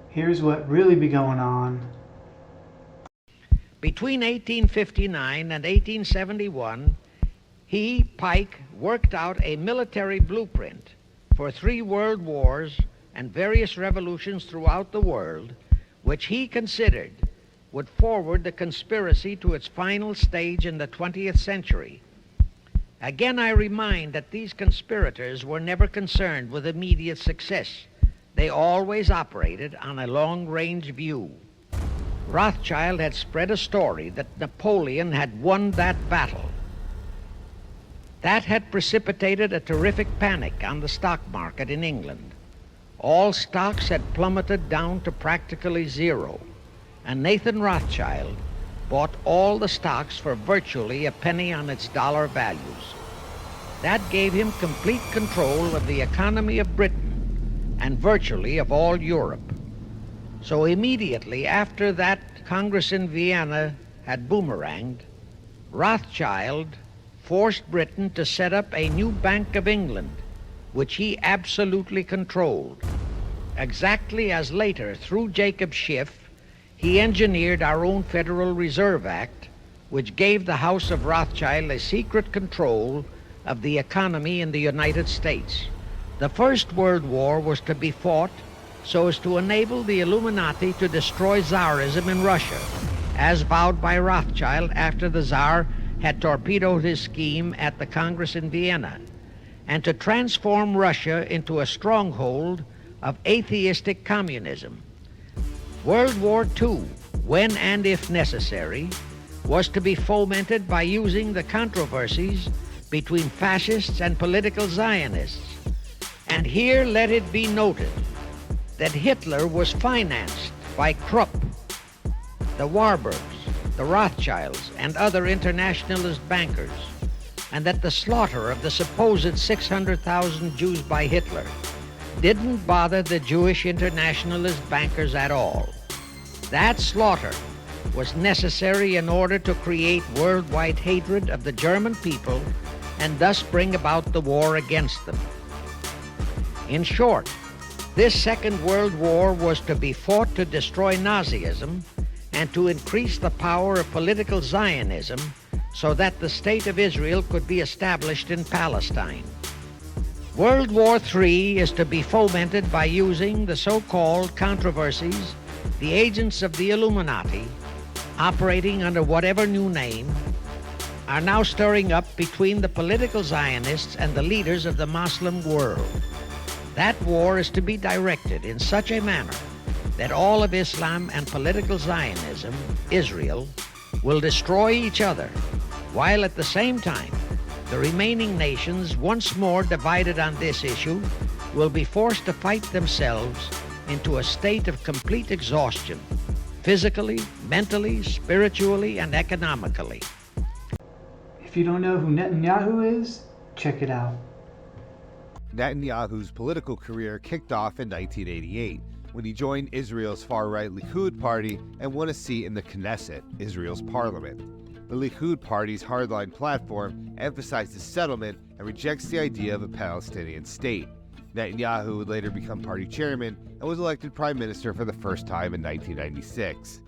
Here's what really be going on. Between 1859 and 1871, he, Pike, worked out a military blueprint for 3 world wars and various revolutions throughout the world, which he considered would forward the conspiracy to its final stage in the 20th century. Again, I remind that these conspirators were never concerned with immediate success. They always operated on a long-range view. Rothschild had spread a story that Napoleon had won that battle. That had precipitated a terrific panic on the stock market in England. All stocks had plummeted down to practically zero, and Nathan Rothschild bought all the stocks for virtually a penny on its dollar values. That gave him complete control of the economy of Britain and virtually of all Europe. So immediately after that Congress in Vienna had boomeranged, Rothschild forced Britain to set up a new Bank of England, which he absolutely controlled. Exactly as later, through Jacob Schiff, he engineered our own Federal Reserve Act, which gave the House of Rothschild a secret control of the economy in the United States. The First World War was to be fought so as to enable the Illuminati to destroy Tsarism in Russia, as vowed by Rothschild after the Tsar had torpedoed his scheme at the Congress in Vienna, and to transform Russia into a stronghold of atheistic communism. World War II, when and if necessary, was to be fomented by using the controversies between fascists and political Zionists. And here let it be noted that Hitler was financed by Krupp, the Warburgs, the Rothschilds, and other internationalist bankers, and that the slaughter of the supposed 600,000 Jews by Hitler didn't bother the Jewish internationalist bankers at all. That slaughter was necessary in order to create worldwide hatred of the German people and thus bring about the war against them. In short, this Second World War was to be fought to destroy Nazism and to increase the power of political Zionism so that the State of Israel could be established in Palestine. World War III is to be fomented by using the so-called controversies the agents of the Illuminati, operating under whatever new name, are now stirring up between the political Zionists and the leaders of the Muslim world. That war is to be directed in such a manner that all of Islam and political Zionism, Israel, will destroy each other, while at the same time the remaining nations, once more divided on this issue, will be forced to fight themselves into a state of complete exhaustion, physically, mentally, spiritually, and economically. If you don't know who NetanYahu is, check it out. NetanYahu's political career kicked off in 1988 when he joined Israel's far-right Likud party and won a seat in the Knesset, Israel's parliament. The Likud party's hardline platform emphasizes settlement and rejects the idea of a Palestinian state. Netanyahu would later become party chairman and was elected prime minister for the first time in 1996.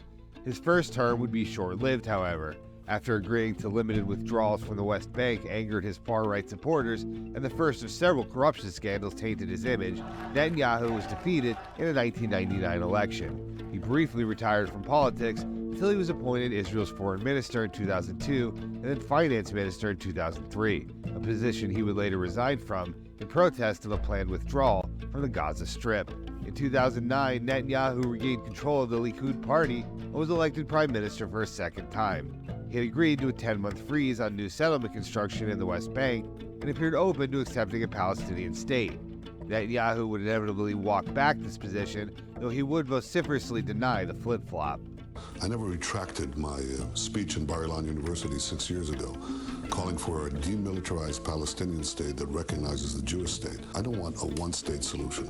His first term would be short-lived, however, after agreeing to limited withdrawals from the West Bank angered his far-right supporters and the first of several corruption scandals tainted his image. Netanyahu was defeated in the 1999 election. He briefly retired from politics until he was appointed Israel's foreign minister in 2002 and then finance minister in 2003, a position he would later resign from in protest of a planned withdrawal from the Gaza Strip. In 2009, Netanyahu regained control of the Likud party and was elected prime minister for a second time. He had agreed to a 10-month freeze on new settlement construction in the West Bank and appeared open to accepting a Palestinian state. Netanyahu would inevitably walk back this position, though he would vociferously deny the flip-flop. I never retracted my speech in Bar-Ilan University 6 years ago, calling for a demilitarized Palestinian state that recognizes the Jewish state. I don't want a one-state solution.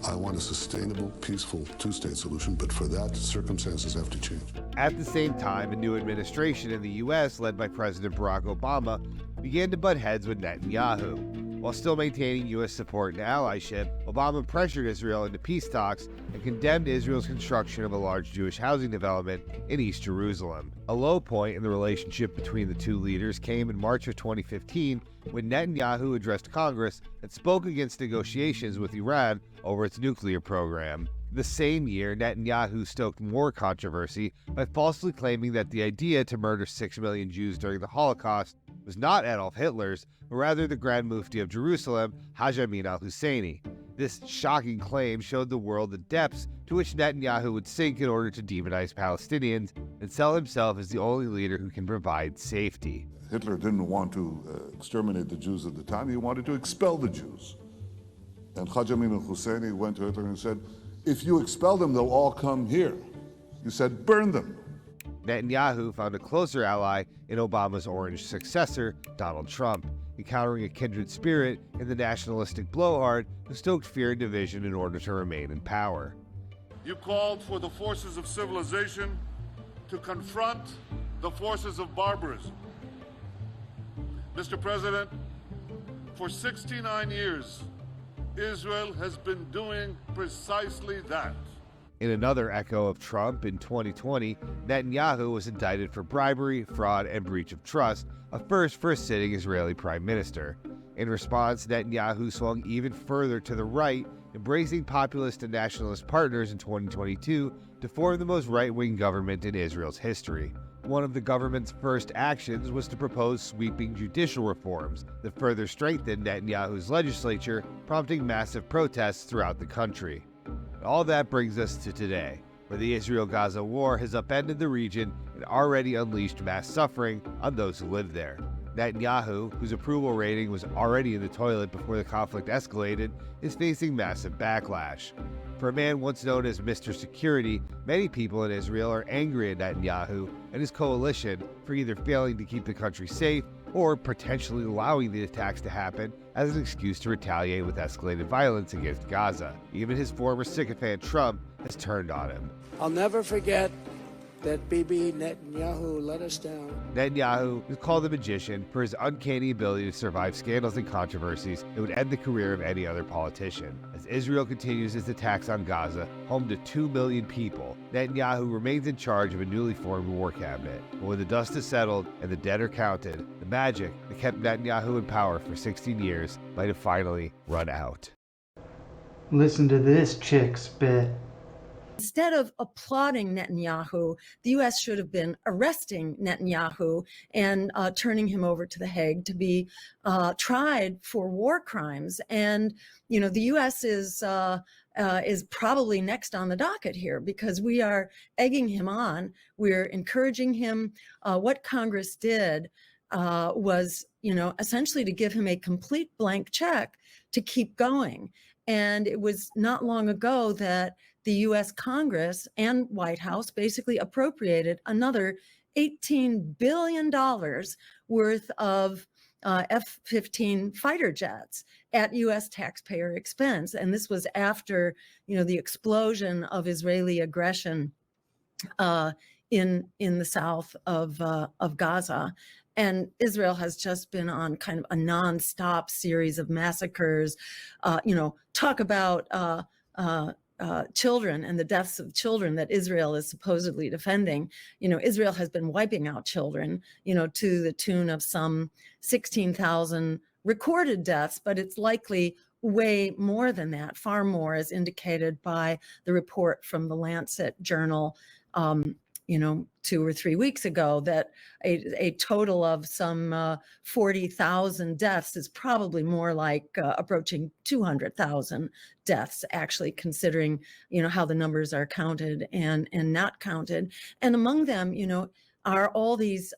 I want a sustainable, peaceful two-state solution, but for that, circumstances have to change. At the same time, a new administration in the U.S., led by President Barack Obama, began to butt heads with Netanyahu. While still maintaining U.S. support and allyship, Obama pressured Israel into peace talks and condemned Israel's construction of a large Jewish housing development in East Jerusalem. A low point in the relationship between the two leaders came in March of 2015 when Netanyahu addressed Congress and spoke against negotiations with Iran over its nuclear program. The same year, Netanyahu stoked more controversy by falsely claiming that the idea to murder 6 million Jews during the Holocaust was not Adolf Hitler's, but rather the Grand Mufti of Jerusalem, Haj Amin al-Husseini. This shocking claim showed the world the depths to which Netanyahu would sink in order to demonize Palestinians and sell himself as the only leader who can provide safety. Hitler didn't want to exterminate the Jews at the time, he wanted to expel the Jews. And Haj Amin al-Husseini went to Hitler and said, if you expel them, they'll all come here. He said, burn them. Netanyahu found a closer ally in Obama's orange successor, Donald Trump, encountering a kindred spirit in the nationalistic blowhard who stoked fear and division in order to remain in power. You called for the forces of civilization to confront the forces of barbarism. Mr. President, for 69 years, Israel has been doing precisely that. In another echo of Trump in 2020, Netanyahu was indicted for bribery, fraud, and breach of trust, a first for a sitting Israeli prime minister. In response, Netanyahu swung even further to the right, embracing populist and nationalist partners in 2022 to form the most right-wing government in Israel's history. One of the government's first actions was to propose sweeping judicial reforms that further strengthened Netanyahu's legislature, prompting massive protests throughout the country. All that brings us to today, where the Israel-Gaza war has upended the region and already unleashed mass suffering on those who live there. Netanyahu, whose approval rating was already in the toilet before the conflict escalated, is facing massive backlash. For a man once known as Mr. Security, many people in Israel are angry at Netanyahu and his coalition for either failing to keep the country safe or potentially allowing the attacks to happen as an excuse to retaliate with escalated violence against Gaza. Even his former sycophant Trump has turned on him. I'll never forget that Bibi Netanyahu let us down. Netanyahu is called the magician for his uncanny ability to survive scandals and controversies that would end the career of any other politician. As Israel continues its attacks on Gaza, home to 2 million people, Netanyahu remains in charge of a newly formed war cabinet. But when the dust is settled and the dead are counted, the magic that kept Netanyahu in power for 16 years might have finally run out. Listen to this chick spit. Instead of applauding Netanyahu, the U.S. should have been arresting Netanyahu and turning him over to The Hague to be tried for war crimes. And, you know, the U.S. is probably next on the docket here because we are egging him on. We're encouraging him. What Congress did was, you know, essentially to give him a complete blank check to keep going. And it was not long ago that the U.S. Congress and White House basically appropriated another $18 billion worth of F-15 fighter jets at U.S. taxpayer expense. And this was after, you know, the explosion of Israeli aggression in the south of Gaza. And Israel has just been on kind of a nonstop series of massacres. You know, talk about children and the deaths of children that Israel is supposedly defending. You know, Israel has been wiping out children, you know, to the tune of some 16,000 recorded deaths, but it's likely way more than that, far more, as indicated by the report from the Lancet journal, you know, 2 or 3 weeks ago, that a total of some 40,000 deaths is probably more like approaching 200,000 deaths, actually, considering, you know, how the numbers are counted and not counted. And among them, you know, are all these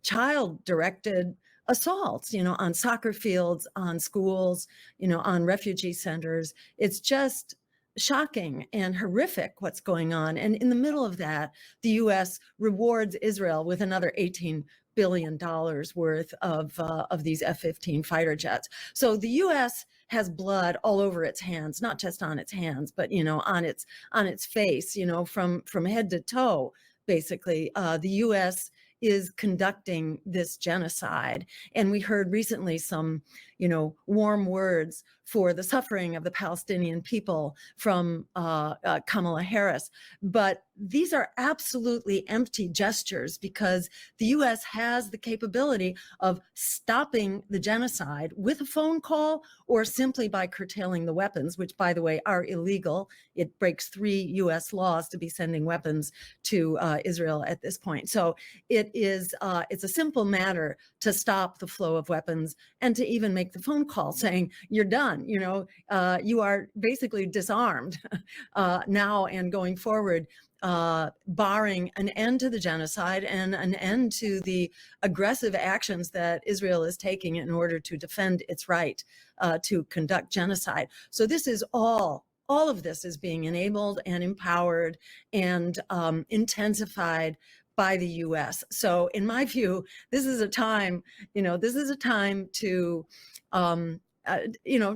child-directed assaults, you know, on soccer fields, on schools, you know, on refugee centers. It's just shocking and horrific what's going on. And in the middle of that, the U.S. rewards Israel with another $18 billion worth of these F-15 fighter jets. So the U.S. has blood all over its hands, not just on its hands, but, you know, on its face, you know, from head to toe, basically. The U.S. is conducting this genocide. And we heard recently some, warm words for the suffering of the Palestinian people from Kamala Harris. But these are absolutely empty gestures, because the U.S. has the capability of stopping the genocide with a phone call or simply by curtailing the weapons, which, by the way, are illegal. It breaks 3 U.S. laws to be sending weapons to Israel at this point. So it's a simple matter to stop the flow of weapons and to even make the phone call saying, you're done. You are basically disarmed now and going forward, barring an end to the genocide and an end to the aggressive actions that Israel is taking in order to defend its right to conduct genocide. So this is all of this is being enabled and empowered and intensified by the U.S. So in my view, this is a time, to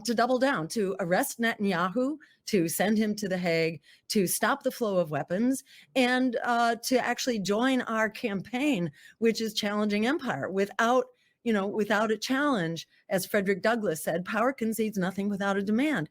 to double down, to arrest Netanyahu, to send him to The Hague, to stop the flow of weapons, and to actually join our campaign, which is challenging empire. Without a challenge, as Frederick Douglass said, power concedes nothing without a demand.